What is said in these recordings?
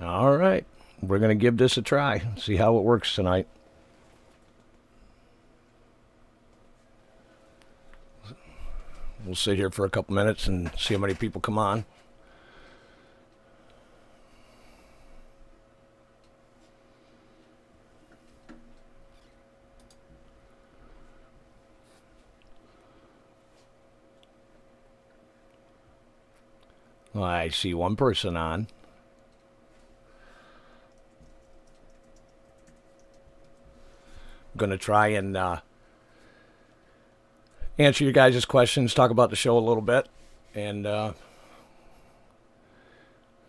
All right. We're going to give this a try. See how it works tonight. We'll sit here for a couple minutes and see how many people come on. Well, I see one person on. I'm going to try and answer your guys' questions, talk about the show a little bit, and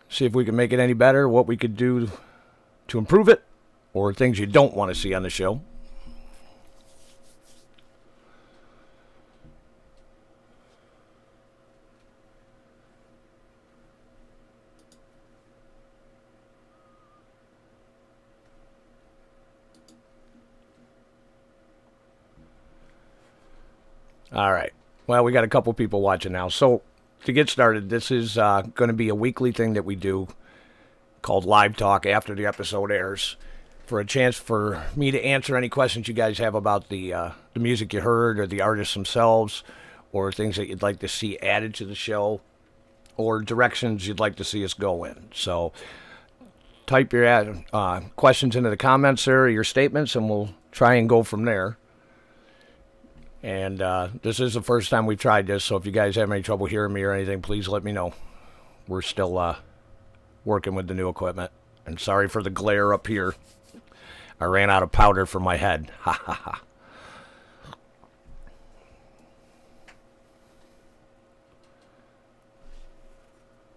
see if we can make it any better, what we could do to improve it, or things you don't want to see on the show. All right. Well, we got a couple people watching now. So, to get started, this is going to be a weekly thing that we do called Live Talk after the episode airs, for a chance for me to answer any questions you guys have about the music you heard, or the artists themselves, or things that you'd like to see added to the show, or directions you'd like to see us go in. So, type your questions into the comments there, or your statements, and we'll try and go from there. And this is the first time we've tried this, so if you guys have any trouble hearing me or anything, please let me know. We're still working with the new equipment. And sorry for the glare up here. I ran out of powder for my head. Ha ha ha.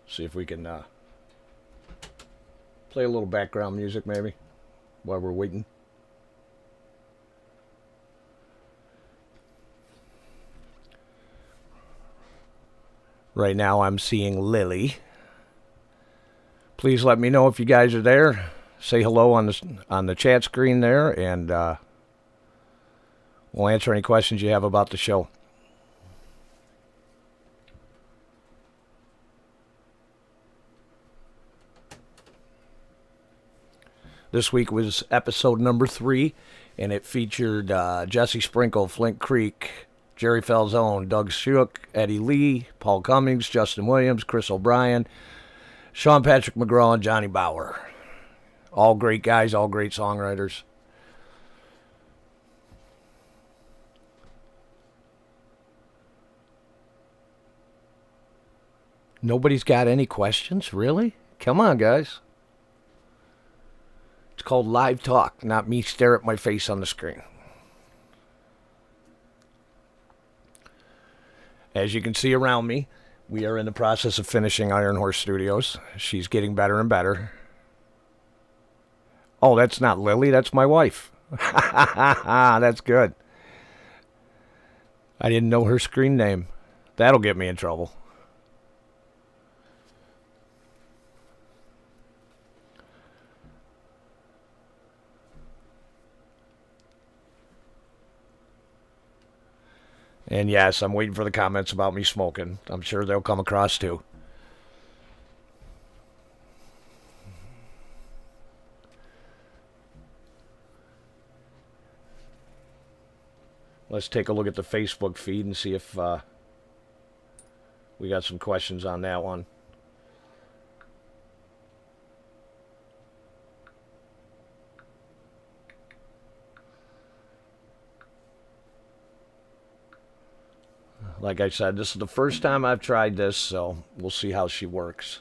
See if we can play a little background music maybe while we're waiting. Right now I'm seeing Lily. Please let me know if you guys are there. Say hello on the chat screen there, and we'll answer any questions you have about the show. This week was episode number 3, and it featured Jesse Sprinkle, Flint Creek, Jerry Falzone, Doug Shook, Eddie Lee, Paul Cummings, Justin Williams, Chris O'Brien, Sean Patrick McGraw, and Johnny Bauer. All great guys, all great songwriters. Nobody's got any questions? Really? Come on, guys. It's called Live Talk, not me stare at my face on the screen. As you can see around me, we are in the process of finishing Iron Horse Studios. She's getting better and better. Oh, that's not Lily, that's my wife. That's good. I didn't know her screen name. That'll get me in trouble. And yes, I'm waiting for the comments about me smoking. I'm sure they'll come across too. Let's take a look at the Facebook feed and see if we got some questions on that one. Like I said, this is the first time I've tried this, so we'll see how she works.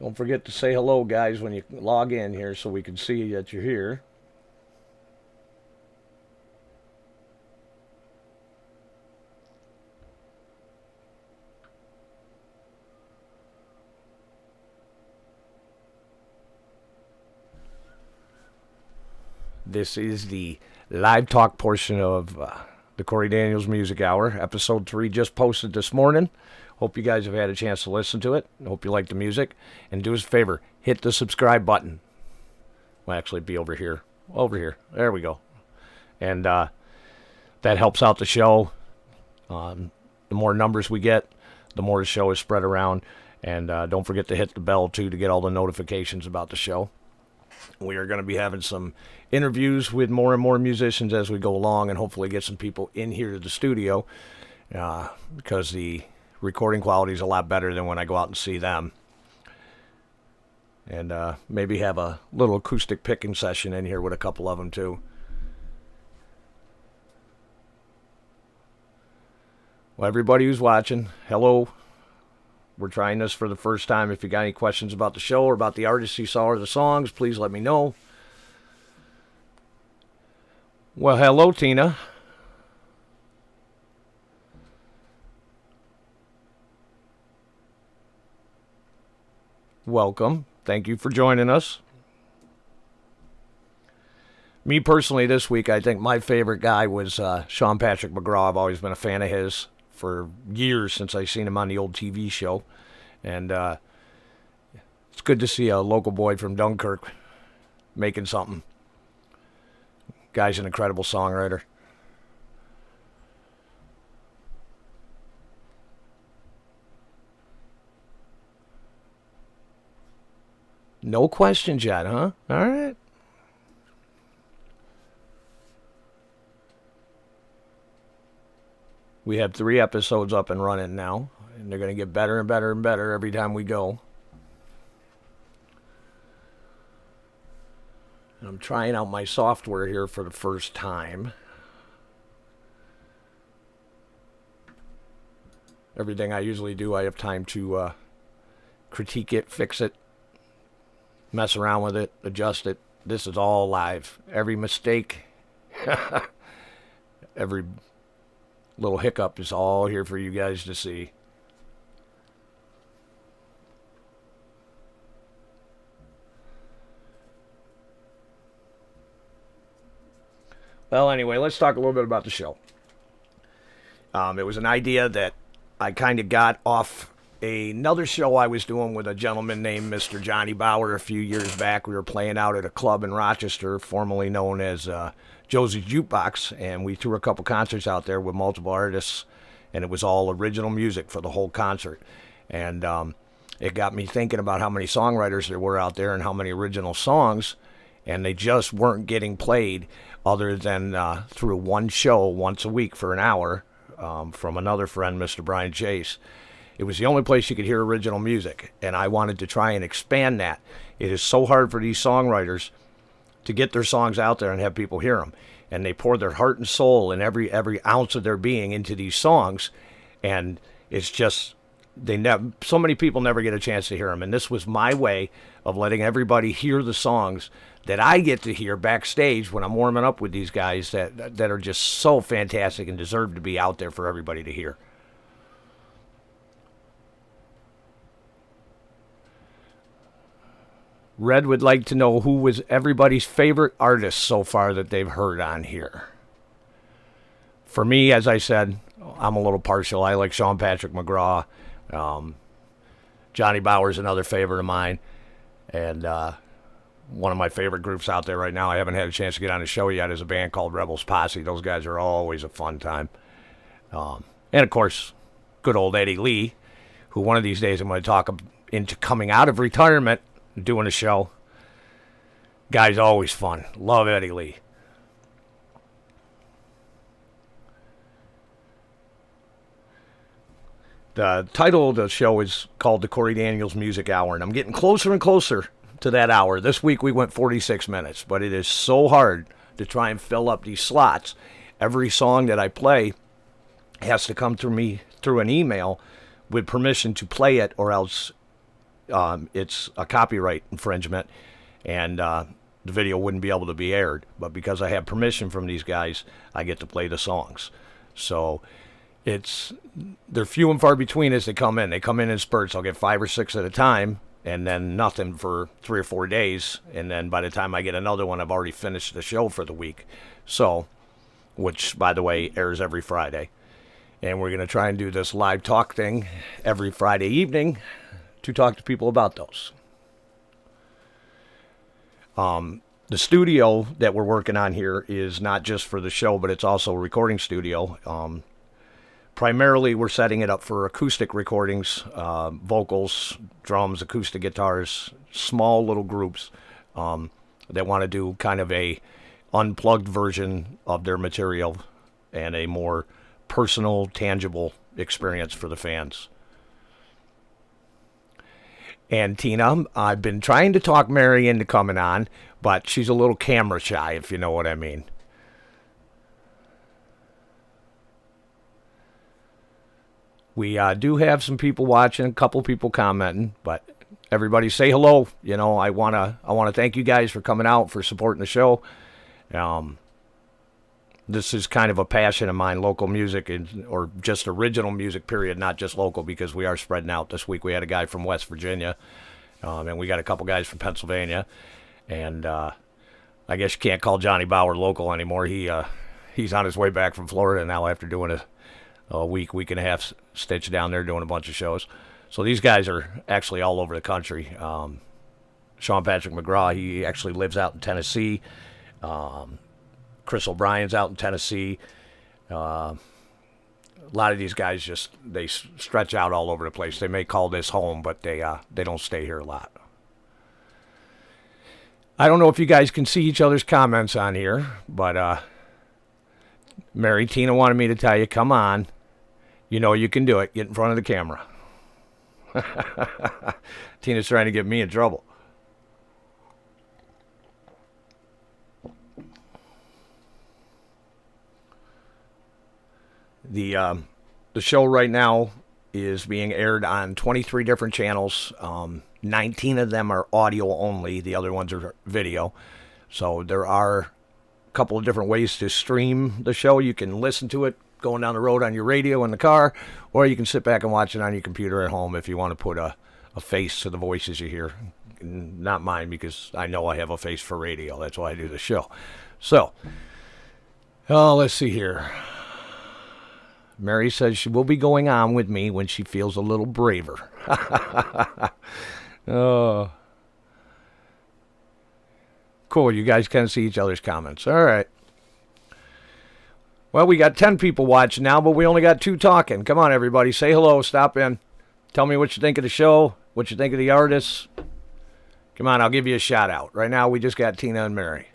Don't forget to say hello, guys, when you log in here so we can see that you're here. This is the live talk portion of the Cory Daniels Music Hour. Episode 3 just posted this morning. Hope you guys have had a chance to listen to it. Hope you like the music. And do us a favor, hit the subscribe button. Well, actually, be over here. Over here. There we go. And that helps out the show. The more numbers we get, the more the show is spread around. And don't forget to hit the bell, too, to get all the notifications about the show. We are going to be having some interviews with more and more musicians as we go along, and hopefully get some people in here to the studio because the recording quality is a lot better than when I go out and see them. And maybe have a little acoustic picking session in here with a couple of them, too. Well, everybody who's watching, hello. We're trying this for the first time. If you got any questions about the show or about the artists you saw or the songs, please let me know. Well, hello, Tina. Welcome. Thank you for joining us. Me personally, this week, I think my favorite guy was Sean Patrick McGraw. I've always been a fan of his for years since I seen him on the old TV show. And it's good to see a local boy from Dunkirk making something. Guy's an incredible songwriter. No questions yet, huh? All right. We have 3 episodes up and running now, and they're going to get better and better and better every time we go. And I'm trying out my software here for the first time. Everything I usually do, I have time to critique it, fix it, mess around with it, adjust it. This is all live. Every mistake, every little hiccup is all here for you guys to see. Well, anyway, let's talk a little bit about the show. It was an idea that I kind of got off another show I was doing with a gentleman named Mr. Johnny Bauer a few years back. We were playing out at a club in Rochester, formerly known as Josie's Jukebox, and we threw a couple concerts out there with multiple artists, and it was all original music for the whole concert. And it got me thinking about how many songwriters there were out there and how many original songs, and they just weren't getting played other than through one show once a week for an hour from another friend, Mr. Brian Chase. It was the only place you could hear original music, and I wanted to try and expand that. It is so hard for these songwriters to get their songs out there and have people hear them. And they pour their heart and soul and every ounce of their being into these songs, and it's just, so many people never get a chance to hear them. And this was my way of letting everybody hear the songs that I get to hear backstage when I'm warming up with these guys that are just so fantastic and deserve to be out there for everybody to hear. Red would like to know who was everybody's favorite artist so far that they've heard on here. For me, as I said, I'm a little partial. I like Sean Patrick McGraw. Johnny Bauer's another favorite of mine. And one of my favorite groups out there right now, I haven't had a chance to get on the show yet, is a band called Rebels Posse. Those guys are always a fun time. And, of course, good old Eddie Lee, who one of these days I'm going to talk into coming out of retirement, doing a show. Guy's always fun. Love Eddie Lee. The title of the show is called the Cory Daniels Music Hour, and I'm getting closer and closer to that hour. This week we went 46 minutes, but it is so hard to try and fill up these slots. Every song that I play has to come through me through an email with permission to play it, or else it's a copyright infringement, and the video wouldn't be able to be aired. But because I have permission from these guys, I get to play the songs. So they're few and far between as they come in. They come in spurts. I'll get 5 or 6 at a time, and then nothing for 3 or 4 days. And then by the time I get another one, I've already finished the show for the week. So, which, by the way, airs every Friday. And we're going to try and do this live talk thing every Friday evening to talk to people about those. The studio that we're working on here is not just for the show, but it's also a recording studio. Primarily, we're setting it up for acoustic recordings, vocals, drums, acoustic guitars, small little groups that want to do kind of a unplugged version of their material and a more personal, tangible experience for the fans. And Tina, I've been trying to talk Mary into coming on, but she's a little camera shy, if you know what I mean. We do have some people watching, a couple people commenting, but everybody say hello. You know, I wanna thank you guys for coming out, for supporting the show. This is kind of a passion of mine, local music, or just original music, period, not just local, because we are spreading out. This week we had a guy from West Virginia, and we got a couple guys from Pennsylvania, and I guess you can't call Johnny Bauer local anymore. He's on his way back from Florida now after doing a week and a half stitch down there doing a bunch of shows. So these guys are actually all over the country. Sean Patrick McGraw, he actually lives out in Tennessee. Chris O'Brien's out in Tennessee. A lot of these guys they stretch out all over the place. They may call this home, but they don't stay here a lot. I don't know if you guys can see each other's comments on here, but Mary, Tina wanted me to tell you, come on. You know you can do it. Get in front of the camera. Tina's trying to get me in trouble. The show right now is being aired on 23 different channels. 19 of them are audio only. The other ones are video. So there are a couple of different ways to stream the show. You can listen to it going down the road on your radio in the car, or you can sit back and watch it on your computer at home if you want to put a face to the voices you hear. Not mine, because I know I have a face for radio. That's why I do the show. So, let's see here. Mary says she will be going on with me when she feels a little braver. Oh. Cool, you guys can see each other's comments. All right. Well, we got 10 people watching now, but we only got 2 talking. Come on, everybody. Say hello. Stop in. Tell me what you think of the show, what you think of the artists. Come on, I'll give you a shout out. Right now, we just got Tina and Mary.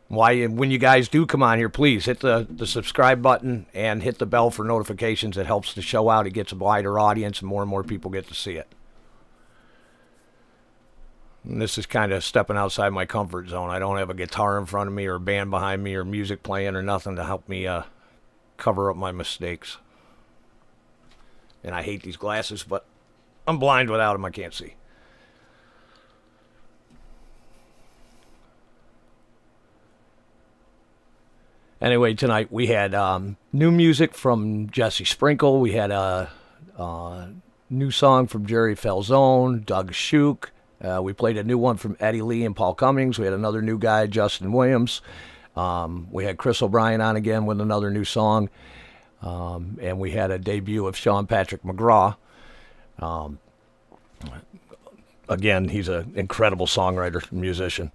When you guys do come on here, please hit the subscribe button and hit the bell for notifications. It helps the show out. It gets a wider audience, and more people get to see it. And this is kind of stepping outside my comfort zone. I don't have a guitar in front of me or a band behind me or music playing or nothing to help me cover up my mistakes. And I hate these glasses, but I'm blind without them. I can't see. Anyway, tonight we had new music from Jesse Sprinkle. We had a new song from Jerry Falzone, Doug Shook. We played a new one from Eddie Lee and Paul Cummings. We had another new guy, Justin Williams. We had Chris O'Brien on again with another new song. And we had a debut of Sean Patrick McGraw. Again, he's an incredible songwriter, musician.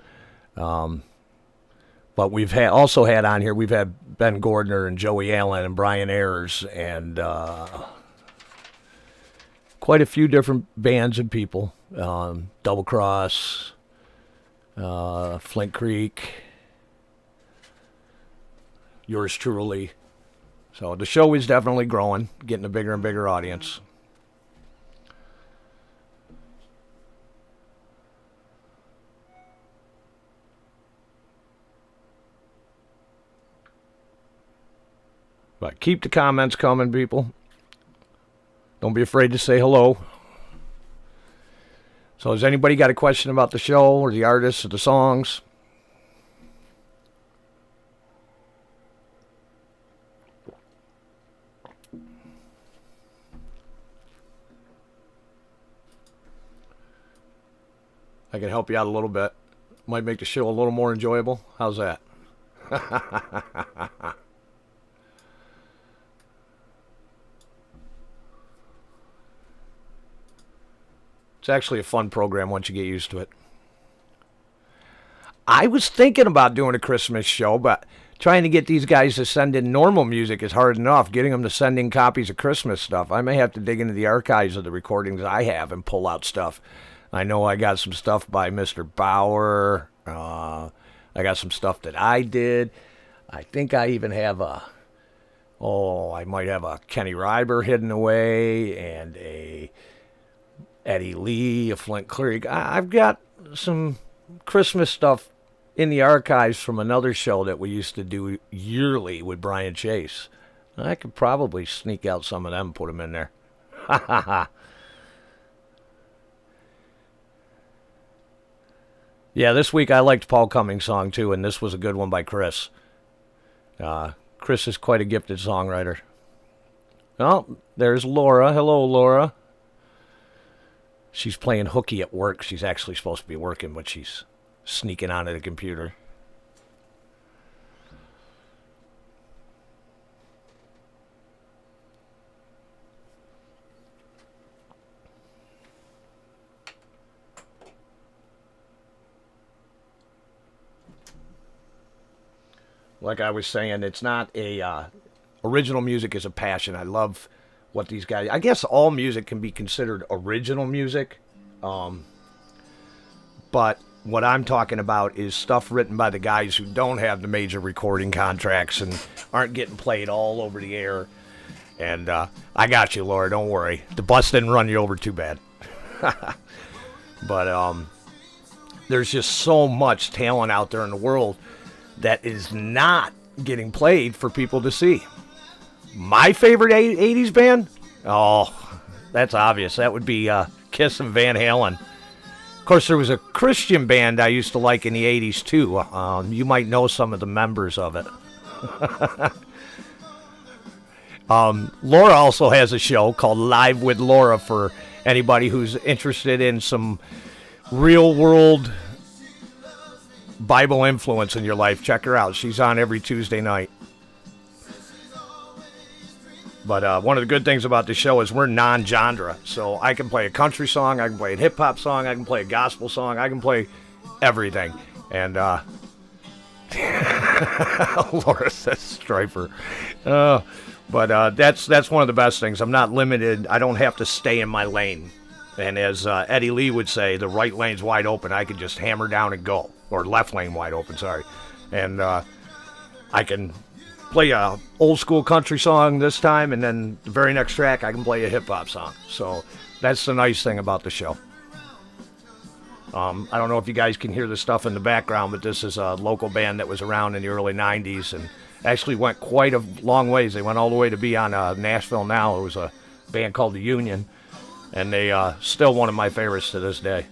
But we've also had on here, we've had Ben Gordner and Joey Allen and Brian Ayers and quite a few different bands and people. Double Cross, Flint Creek, yours truly. So the show is definitely growing, getting a bigger and bigger audience. But keep the comments coming, people. Don't be afraid to say hello. So has anybody got a question about the show or the artists or the songs? I can help you out a little bit. Might make the show a little more enjoyable. How's that? It's actually a fun program once you get used to it. I was thinking about doing a Christmas show, but trying to get these guys to send in normal music is hard enough. Getting them to send in copies of Christmas stuff. I may have to dig into the archives of the recordings I have and pull out stuff. I know I got some stuff by Mr. Bauer. I got some stuff that I did. I think I even have I might have a Kenny Reiber hidden away and a Eddie Lee, a Flint Creek. I've got some Christmas stuff in the archives from another show that we used to do yearly with Brian Chase. I could probably sneak out some of them and put them in there. Ha ha ha. Yeah, this week I liked Paul Cummings' song too, and this was a good one by Chris. Chris is quite a gifted songwriter. Oh, there's Laura. Hello, Laura. She's playing hooky at work. She's actually supposed to be working, but she's sneaking onto the computer. Like I was saying, it's not original music is a passion. I love what these guys... I guess all music can be considered original music. But what I'm talking about is stuff written by the guys who don't have the major recording contracts and aren't getting played all over the air. And I got you, Laura. Don't worry. The bus didn't run you over too bad. But there's just so much talent out there in the world that is not getting played for people to see. My favorite 80s band? Oh, that's obvious. That would be Kiss and Van Halen. Of course, there was a Christian band I used to like in the 80s, too. You might know some of the members of it. Laura also has a show called Live with Laura for anybody who's interested in some real-world Bible influence in your life. Check her out. She's on every Tuesday night. But one of the good things about the show is we're non-genre. So I can play a country song, I can play a hip-hop song, I can play a gospel song, I can play everything. And Laura says Striper. But that's one of the best things. I'm not limited. I don't have to stay in my lane. And as Eddie Lee would say, the right lane's wide open. I can just hammer down and go. Or left lane wide open, sorry. And I can play a old school country song this time, and then the very next track I can play a hip-hop song. So that's the nice thing about the show. I don't know if you guys can hear the stuff in the background, but this is a local band that was around in the early 90s and actually went quite a long ways. They went all the way to be on Nashville Now. It was a band called The Union, and they still one of my favorites to this day.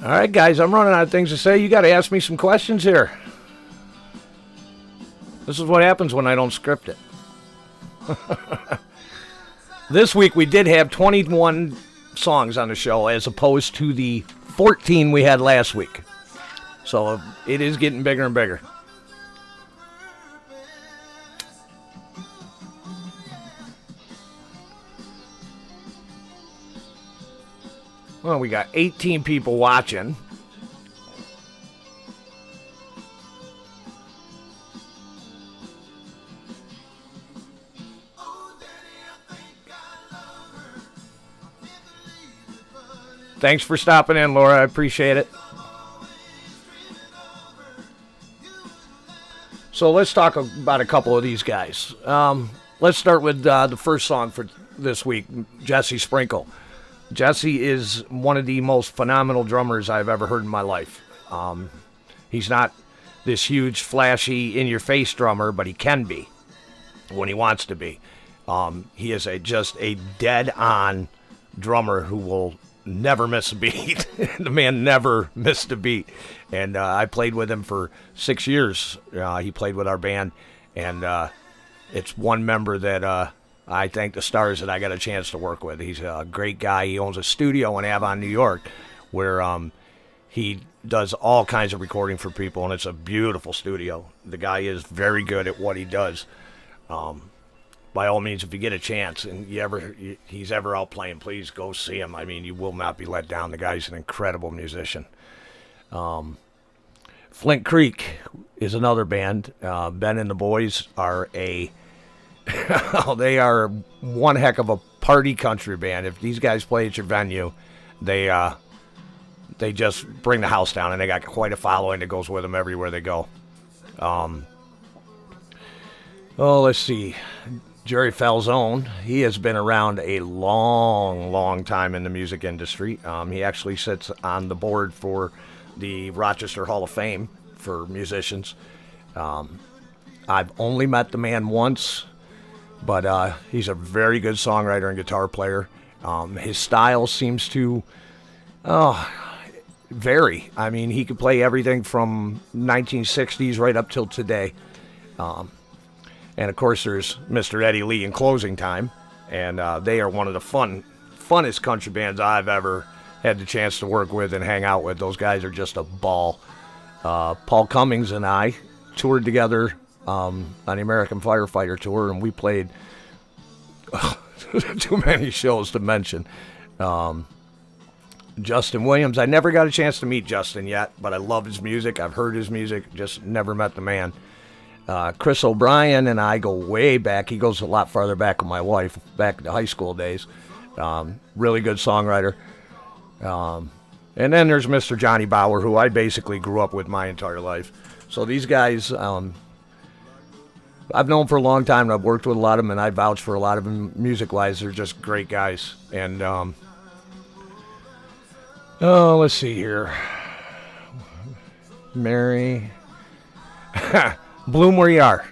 All right, guys, I'm running out of things to say. You got to ask me some questions here. This is what happens when I don't script it. This week we did have 21 songs on the show as opposed to the 14 we had last week. So it is getting bigger and bigger. Well, we got 18 people watching. Thanks for stopping in, Laura. I appreciate it. So let's talk about a couple of these guys. Let's start with the first song for this week, Jesse Sprinkle. Jesse is one of the most phenomenal drummers I've ever heard in my life. He's not this huge, flashy, in-your-face drummer, but he can be when he wants to be. He is just a dead-on drummer who will never missed a beat. The man never missed a beat. And I played with him for 6 years. He played with our band, and it's one member that I thank the stars that I got a chance to work with. He's a great guy. He owns a studio in Avon, New York, where he does all kinds of recording for people, and it's a beautiful studio. The guy is very good at what he does. By all means, if you get a chance and he's ever out playing, please go see him. I mean, you will not be let down. The guy's an incredible musician. Flint Creek is another band. Ben and the boys are they are one heck of a party country band. If these guys play at your venue, they just bring the house down, and they got quite a following that goes with them everywhere they go. Let's see. Jerry Falzone, he has been around a long, long time in the music industry. He actually sits on the board for the Rochester Hall of Fame for musicians. I've only met the man once, but he's a very good songwriter and guitar player. His style seems to vary. I mean, he could play everything from 1960s right up till today. And of course, there's Mr. Eddie Lee in Closing Time, and they are one of the funnest country bands I've ever had the chance to work with and hang out with. Those guys are just a ball. Paul Cummings and I toured together on the American Firefighter Tour, and we played too many shows to mention. Justin Williams, I never got a chance to meet Justin yet, but I love his music. I've heard his music, just never met the man. Chris O'Brien and I go way back. He goes a lot farther back with my wife, back to high school days. Really good songwriter. And then there's Mr. Johnny Bauer, who I basically grew up with my entire life. So these guys, I've known for a long time, and I've worked with a lot of them, and I vouch for a lot of them music-wise. They're just great guys. And, let's see here. Mary. Bloom where you are.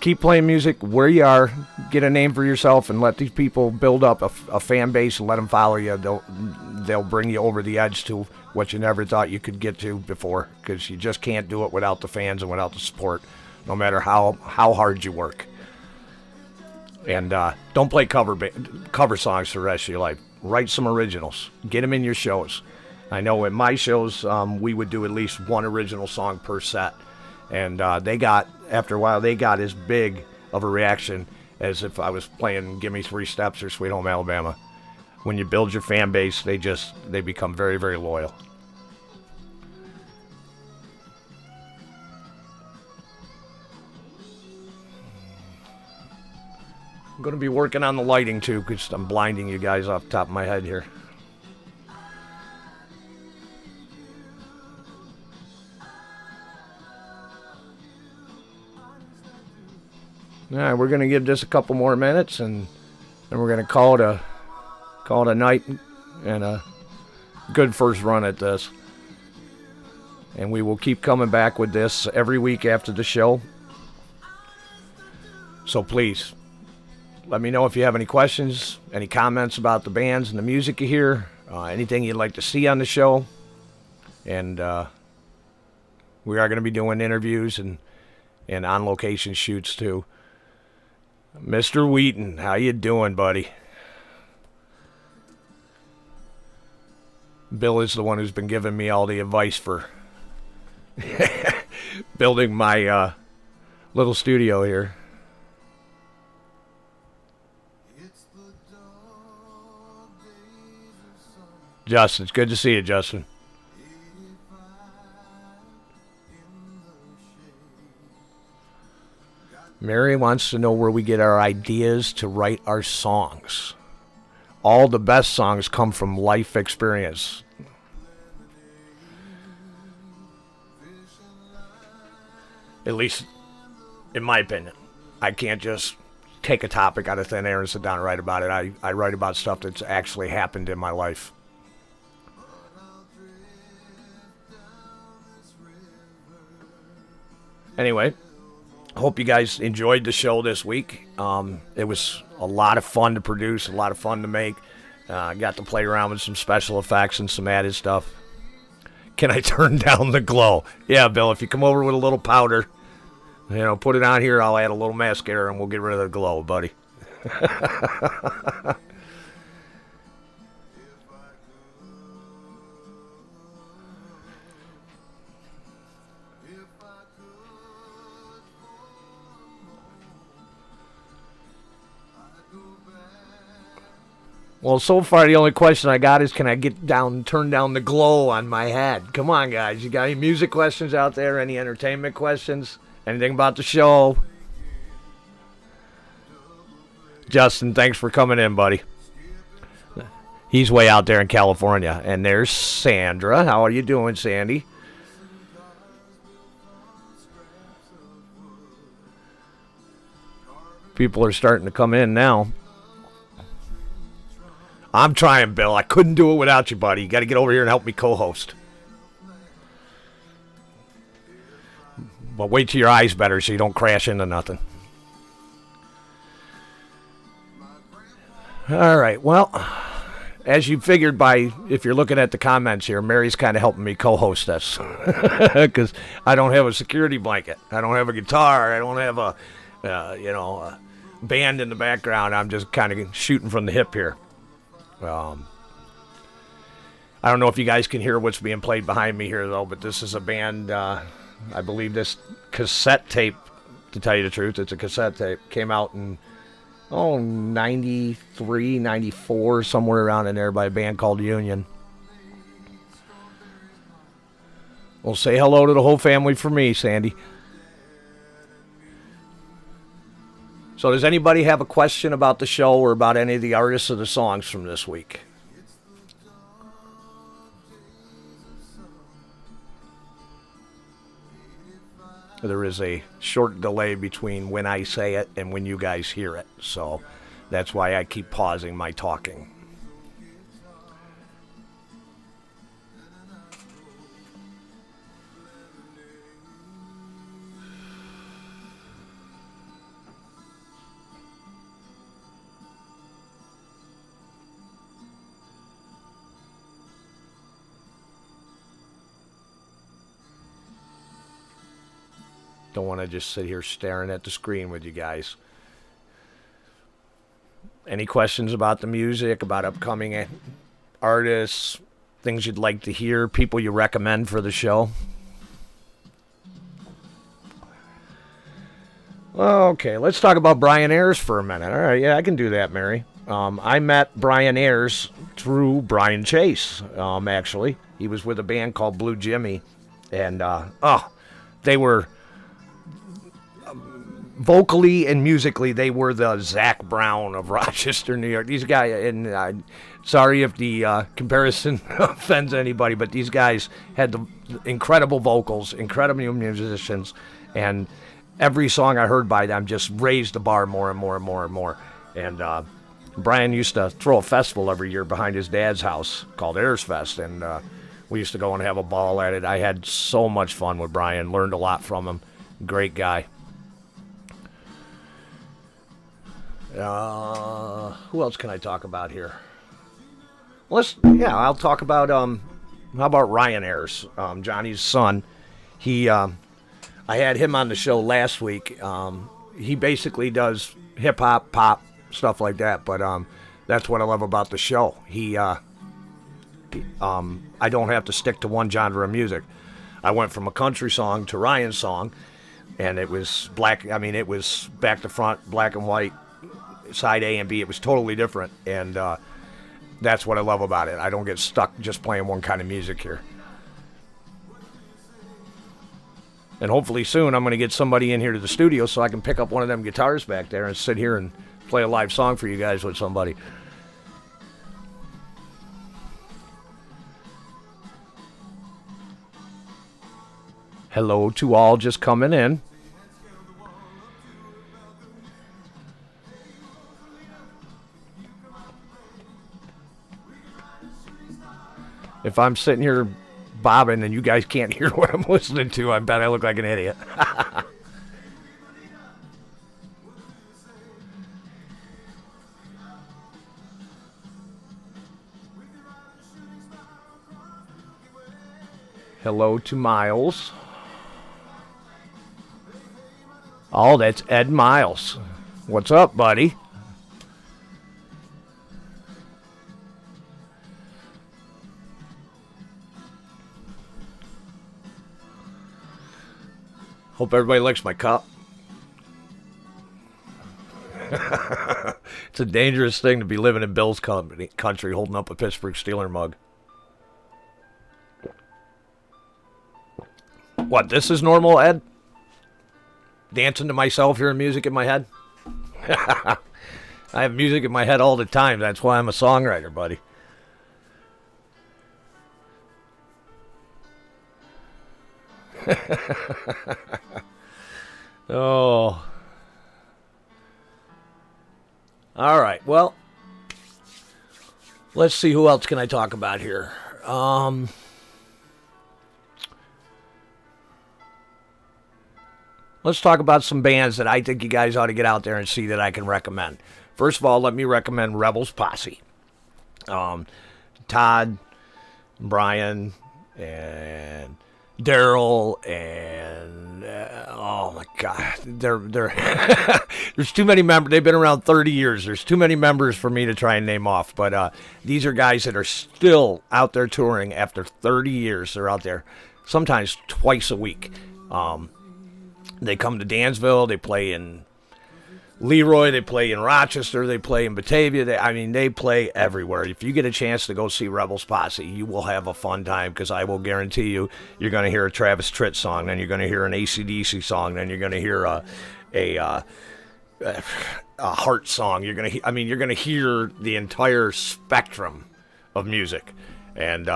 Keep playing music where you are. Get a name for yourself and let these people build up a fan base and let them follow you. They'll bring you over the edge to what you never thought you could get to before, because you just can't do it without the fans and without the support, no matter how hard you work. And don't play cover songs for the rest of your life. Write some originals. Get them in your shows. I know at my shows we would do at least one original song per set. And after a while, they got as big of a reaction as if I was playing Gimme 3 Steps or Sweet Home Alabama. When you build your fan base, they become very, very loyal. I'm going to be working on the lighting too, because I'm blinding you guys off the top of my head here. All right, we're going to give this a couple more minutes, and then we're going to call it a night and a good first run at this. And we will keep coming back with this every week after the show. So please, let me know if you have any questions, any comments about the bands and the music you hear, anything you'd like to see on the show. And we are going to be doing interviews and on-location shoots too. Mr. Wheaton, how you doing, buddy? Bill is the one who's been giving me all the advice for building my little studio here. Justin, it's good to see you, Justin. Mary wants to know where we get our ideas to write our songs. All the best songs come from life experience. At least, in my opinion. I can't just take a topic out of thin air and sit down and write about it. I write about stuff that's actually happened in my life. Anyway, hope you guys enjoyed the show this week. It was a lot of fun to produce, a lot of fun to make. Got to play around with some special effects and some added stuff. Can I turn down the glow? Yeah, Bill, if you come over with a little powder, put it on here, I'll add a little mascara and we'll get rid of the glow, buddy. Well, so far the only question I got is, can I turn down the glow on my head? Come on, guys. You got any music questions out there? Any entertainment questions? Anything about the show? Justin, thanks for coming in, buddy. He's way out there in California. And there's Sandra. How are you doing, Sandy? People are starting to come in now. I'm trying, Bill. I couldn't do it without you, buddy. You got to get over here and help me co-host. But wait till your eyes better so you don't crash into nothing. All right. Well, as you figured if you're looking at the comments here, Mary's kind of helping me co-host this. Because I don't have a security blanket. I don't have a guitar. I don't have a band in the background. I'm just kind of shooting from the hip here. I don't know if you guys can hear what's being played behind me here, though, but this is a band, I believe this cassette tape, to tell you the truth, it's a cassette tape, came out in, 93, 94, somewhere around in there by a band called Union. Well, say hello to the whole family for me, Sandy. So does anybody have a question about the show or about any of the artists or the songs from this week? There is a short delay between when I say it and when you guys hear it. So that's why I keep pausing my talking. Don't want to just sit here staring at the screen with you guys. Any questions about the music, about upcoming artists, things you'd like to hear, people you recommend for the show? Okay, let's talk about Brian Ayers for a minute. All right, yeah, I can do that, Mary. I met Brian Ayers through Brian Chase, actually. He was with a band called Blue Jimmy, and they were... vocally and musically, they were the Zac Brown of Rochester, New York. These guys, and sorry if the comparison offends anybody, but these guys had the incredible vocals, incredible musicians, and every song I heard by them just raised the bar more and more and more and more. And Brian used to throw a festival every year behind his dad's house called Ayers Fest, and we used to go and have a ball at it. I had so much fun with Brian, learned a lot from him. Great guy. Who else can I talk about here? I'll talk about, how about Ryan Ayers, Johnny's son. I had him on the show last week. He basically does hip hop, pop, stuff like that, but, that's what I love about the show. I don't have to stick to one genre of music. I went from a country song to Ryan's song, and it was it was back to front, black and white, side A and B. It was totally different, and that's what I love about it. I don't get stuck just playing one kind of music here. And hopefully soon I'm going to get somebody in here to the studio so I can pick up one of them guitars back there and sit here and play a live song for you guys with somebody. Hello to all just coming in. If I'm sitting here bobbing and you guys can't hear what I'm listening to, I bet I look like an idiot. Hello to Miles. Oh, that's Ed Miles. What's up, buddy? Hope everybody likes my cup. It's a dangerous thing to be living in Bill's country holding up a Pittsburgh Steeler mug. What, this is normal, Ed? Dancing to myself, hearing music in my head? I have music in my head all the time. That's why I'm a songwriter, buddy. Oh. All right. Well, let's see, who else can I talk about here? Let's talk about some bands that I think you guys ought to get out there and see that I can recommend. First of all, let me recommend Rebels Posse. Todd, Brian, and Daryl, and oh my God, they're there's too many members. They've been around 30 years. There's too many members for me to try and name off. But these are guys that are still out there touring after 30 years. They're out there sometimes twice a week. They come to Dansville. They play in Leroy. They play in Rochester. They play in Batavia. They play everywhere. If you get a chance to go see Rebels Posse, you will have a fun time, because I will guarantee you're going to hear a Travis Tritt song, then you're going to hear an AC/DC song, then you're going to hear a Heart song. You're going to hear the entire spectrum of music, and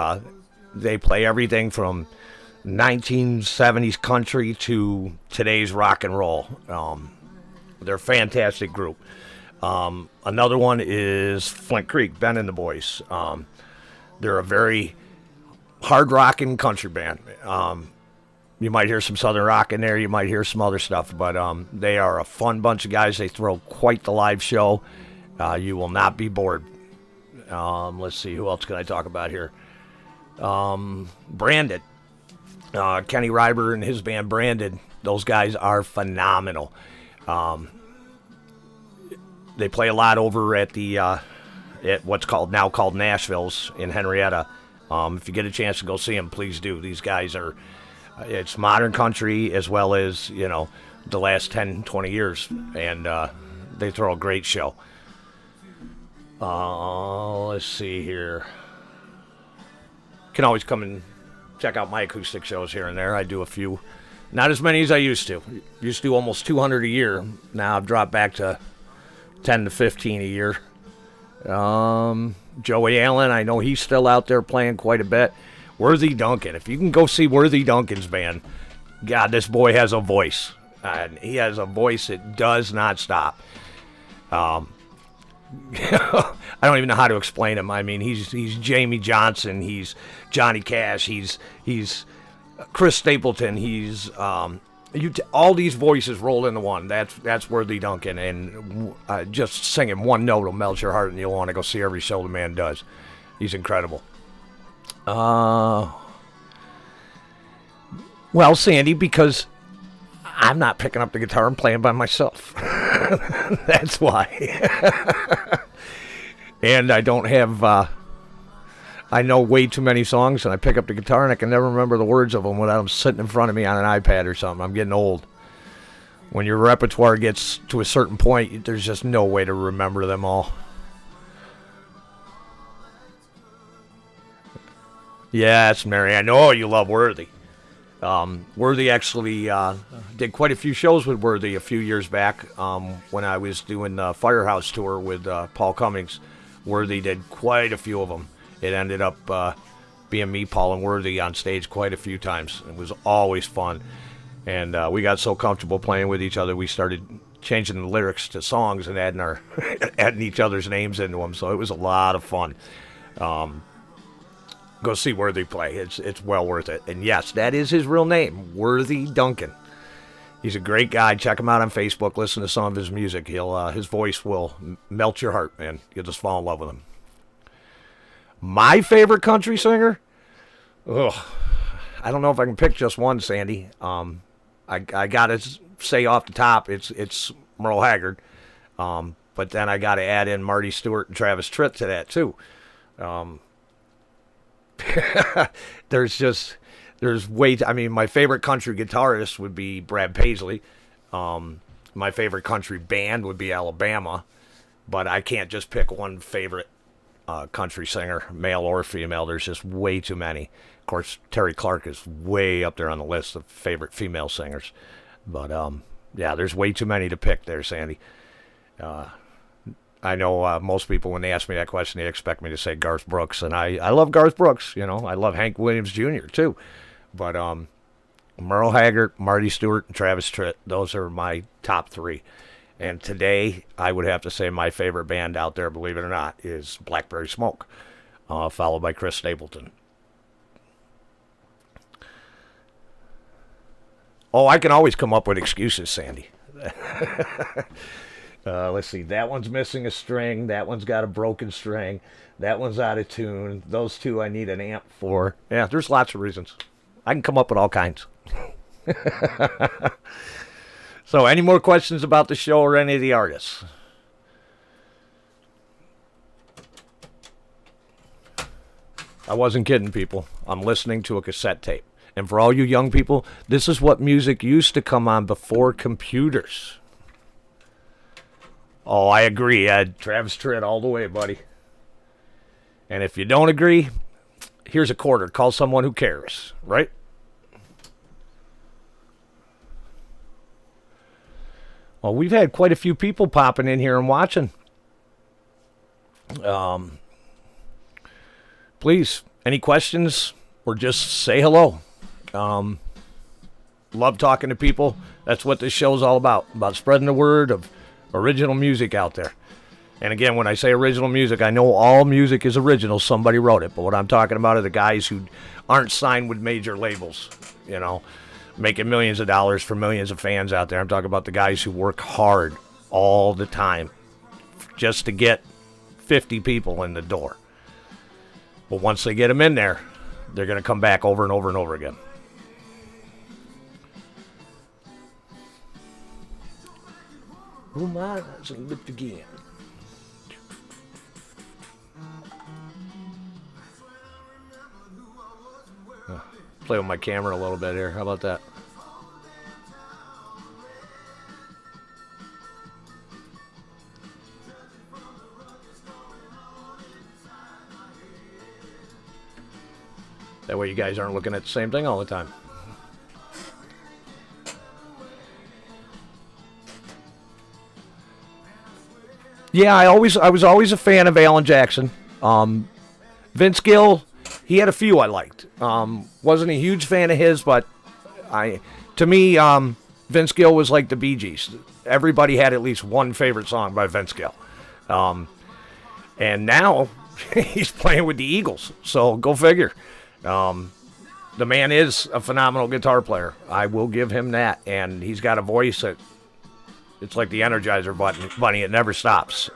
they play everything from 1970s country to today's rock and roll. They're a fantastic group. Another one is Flint Creek, Ben and the Boys. They're a very hard-rocking country band. You might hear some southern rock in there. You might hear some other stuff, but they are a fun bunch of guys. They throw quite the live show. You will not be bored. Let's see, who else can I talk about here? Branded. Kenny Ryber and his band Branded. Those guys are phenomenal. They play a lot over at the at what's now called Nashville's in Henrietta. If you get a chance to go see them, please do. These guys are, it's modern country as well as, the last 10, 20 years, and they throw a great show. Let's see here. You can always come and check out my acoustic shows here and there. I do a few. Not as many as I used to. Used to do almost 200 a year. Now I've dropped back to 10 to 15 a year. Joey Allen, I know he's still out there playing quite a bit. Worthy Duncan. If you can go see Worthy Duncan's band, God, this boy has a voice. And he has a voice that does not stop. I don't even know how to explain him. He's Jamie Johnson. He's Johnny Cash. He's Chris Stapleton. He's all these voices roll into one. That's Worthy Duncan, and just singing one note will melt your heart, and you'll want to go see every show the man does. He's incredible. Well, Sandy, because I'm not picking up the guitar and playing by myself. That's why. And I don't have. I know way too many songs, and I pick up the guitar, and I can never remember the words of them without them sitting in front of me on an iPad or something. I'm getting old. When your repertoire gets to a certain point, there's just no way to remember them all. Yes, Mary, I know you love Worthy. Worthy actually did quite a few shows with Worthy a few years back when I was doing the Firehouse tour with Paul Cummings. Worthy did quite a few of them. It ended up being me, Paul, and Worthy on stage quite a few times. It was always fun. And we got so comfortable playing with each other, we started changing the lyrics to songs and adding each other's names into them. So it was a lot of fun. Go see Worthy play. It's well worth it. And yes, that is his real name, Worthy Duncan. He's a great guy. Check him out on Facebook. Listen to some of his music. His voice will melt your heart, man. You'll just fall in love with him. My favorite country singer? Ugh. I don't know if I can pick just one, Sandy. I gotta say off the top, it's Merle Haggard. But then I gotta add in Marty Stewart and Travis Tritt to that too. I mean, my favorite country guitarist would be Brad Paisley. My favorite country band would be Alabama, but I can't just pick one favorite country singer, male or female. There's just way too many. Of course, Terry Clark is way up there on the list of favorite female singers. But, yeah, there's way too many to pick there, Sandy. I know most people, when they ask me that question, they expect me to say Garth Brooks. And I love Garth Brooks, you know. I love Hank Williams Jr., too. But Merle Haggard, Marty Stewart, and Travis Tritt, those are my top three. And today, I would have to say my favorite band out there, believe it or not, is Blackberry Smoke, followed by Chris Stapleton. Oh, I can always come up with excuses, Sandy. Let's see. That one's missing a string. That one's got a broken string. That one's out of tune. Those two I need an amp for. Yeah, there's lots of reasons. I can come up with all kinds. So, any more questions about the show or any of the artists? I wasn't kidding, people. I'm listening to a cassette tape. And for all you young people, this is what music used to come on before computers. Oh, I agree, Ed. Travis Tritt all the way, buddy. And if you don't agree, here's a quarter. Call someone who cares, right? Well, we've had quite a few people popping in here and watching. Please, any questions or just say hello. Love talking to people. That's what this show's all about spreading the word of original music out there. And again, when I say original music, I know all music is original. Somebody wrote it. But what I'm talking about are the guys who aren't signed with major labels, you know, making millions of dollars for millions of fans out there. I'm talking about the guys who work hard all the time just to get 50 people in the door. But once they get them in there, they're going to come back over and over and over again. Oh my, that's a lift again. Play with my camera a little bit here. How about that? That way you guys aren't looking at the same thing all the time. Yeah, I was always a fan of Alan Jackson. Vince Gill, he had a few I liked. Wasn't a huge fan of his, but to me, Vince Gill was like the Bee Gees. Everybody had at least one favorite song by Vince Gill. And now he's playing with the Eagles, so go figure. The man is a phenomenal guitar player. I will give him that, and he's got a voice that it's like the Energizer bunny. It never stops.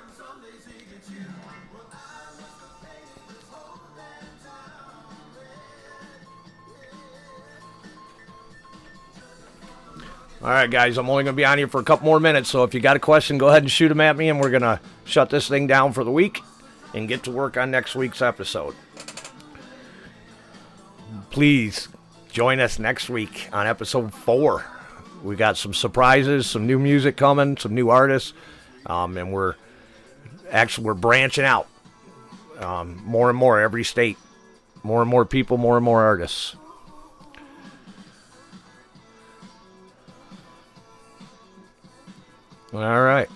All right, guys, I'm only going to be on here for a couple more minutes, so if you got a question, go ahead and shoot them at me, and we're going to shut this thing down for the week and get to work on next week's episode. Please join us next week on episode 4. We got some surprises, some new music coming, some new artists, and we're branching out more and more every state, more and more people, more and more artists. All right.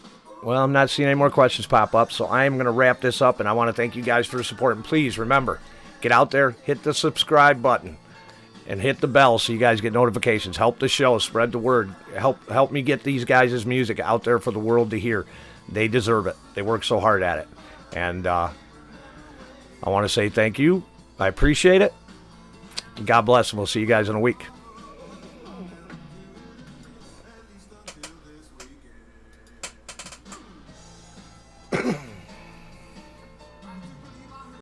Well, I'm not seeing any more questions pop up, so I am going to wrap this up, and I want to thank you guys for the support. And please remember, get out there, hit the subscribe button, and hit the bell so you guys get notifications. Help the show, spread the word. Help me get these guys' music out there for the world to hear. They deserve it. They work so hard at it. And I want to say thank you. I appreciate it. God bless, and we'll see you guys in a week.